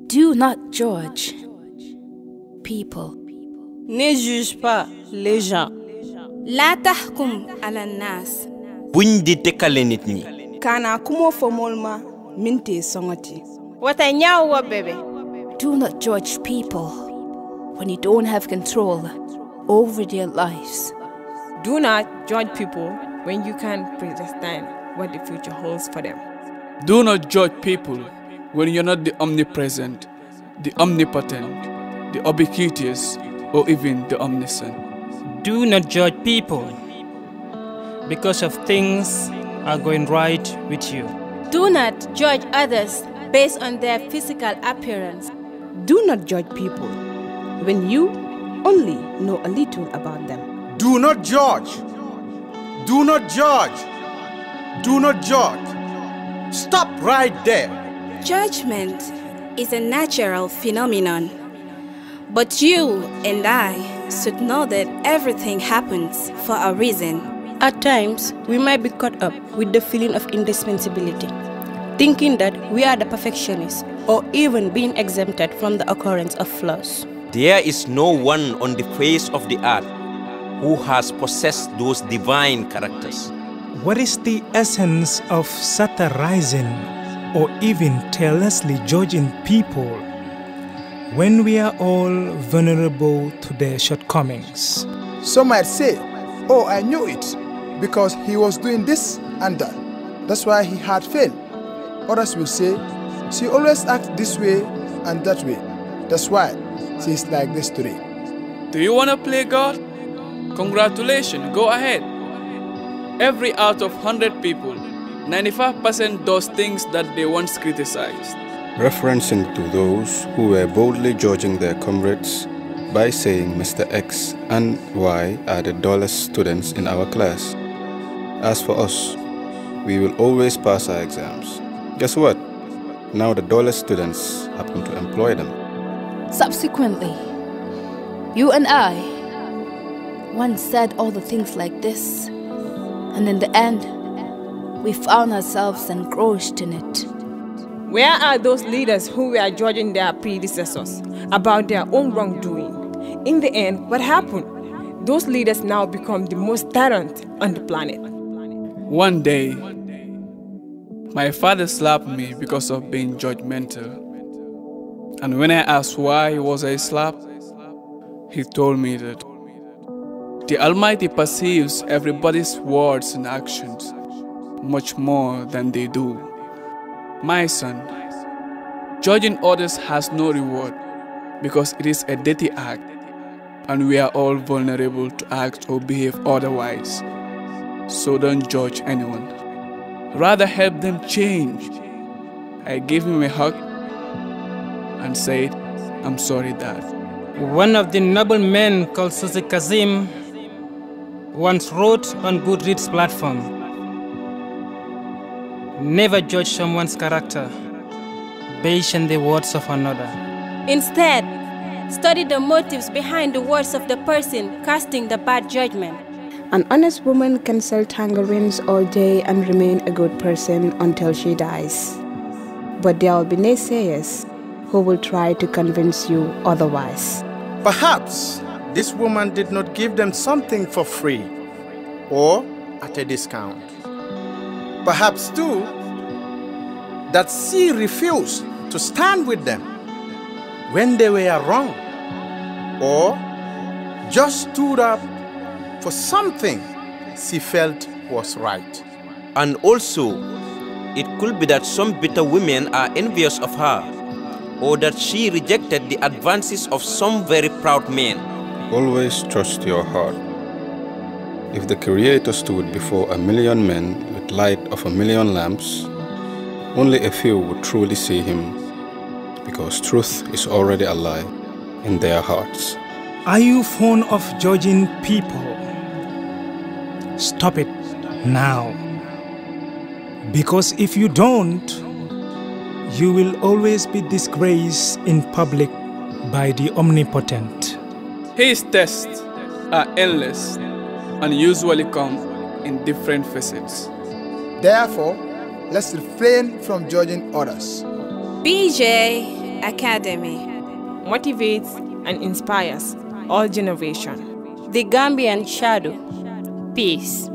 Do not judge people. Ne juge pas les gens. La tahkum ala nas. Buñ di tekkale nit ñi. Kana kumo fomolma minte songoti. Wata nyawo bebe. Do not judge people when you don't have control over their lives. Do not judge people when you can't predestine what the future holds for them. Do not judge people when you're not the omnipresent, the omnipotent, the ubiquitous, or even the omniscient. Do not judge people because of things are going right with you. Do not judge others based on their physical appearance. Do not judge people when you only know a little about them. Do not judge. Do not judge. Do not judge. Stop right there. Judgment is a natural phenomenon, but you and I should know that everything happens for a reason. At times, we might be caught up with the feeling of indispensability, thinking that we are the perfectionists or even being exempted from the occurrence of flaws. There is no one on the face of the earth who has possessed those divine characters. What is the essence of satirizing or even carelessly judging people when we are all vulnerable to their shortcomings? Some might say, oh, I knew it because he was doing this and that. That's why he had failed. Others will say, she always acts this way and that way. That's why she's like this today. Do you want to play God? Congratulations, go ahead. Every out of 100 people, 95% does things that they once criticized. Referencing to those who were boldly judging their comrades by saying Mr. X and Y are the dullest students in our class. As for us, we will always pass our exams. Guess what? Now the dullest students happen to employ them. Subsequently, you and I once said all the things like this, and in the end, we found ourselves engrossed in it. Where are those leaders who were judging their predecessors about their own wrongdoing? In the end, what happened? Those leaders now become the most tyrant on the planet. One day, my father slapped me because of being judgmental. And when I asked why was I slapped, he told me that the Almighty perceives everybody's words and actions much more than they do. My son, judging others has no reward because it is a dirty act and we are all vulnerable to act or behave otherwise. So don't judge anyone. Rather help them change. I gave him a hug and said, I'm sorry, Dad. One of the noble men called Susi Kazim once wrote on Goodreads platform, never judge someone's character based on the words of another. Instead, study the motives behind the words of the person casting the bad judgment. An honest woman can sell tangerines all day and remain a good person until she dies. But there will be naysayers who will try to convince you otherwise. Perhaps this woman did not give them something for free or at a discount. Perhaps too, that she refused to stand with them when they were wrong, or just stood up for something she felt was right. And also, it could be that some bitter women are envious of her, or that she rejected the advances of some very proud men. Always trust your heart. If the Creator stood before 1,000,000 men with light of 1,000,000 lamps, only a few would truly see him, because truth is already alive in their hearts. Are you fond of judging people? Stop it now. Because if you don't, you will always be disgraced in public by the omnipotent. His tests are endless and usually come in different facets. Therefore, let's refrain from judging others. BJ, Academy. Motivates and inspires all generations. The Gambian Shadow. Peace.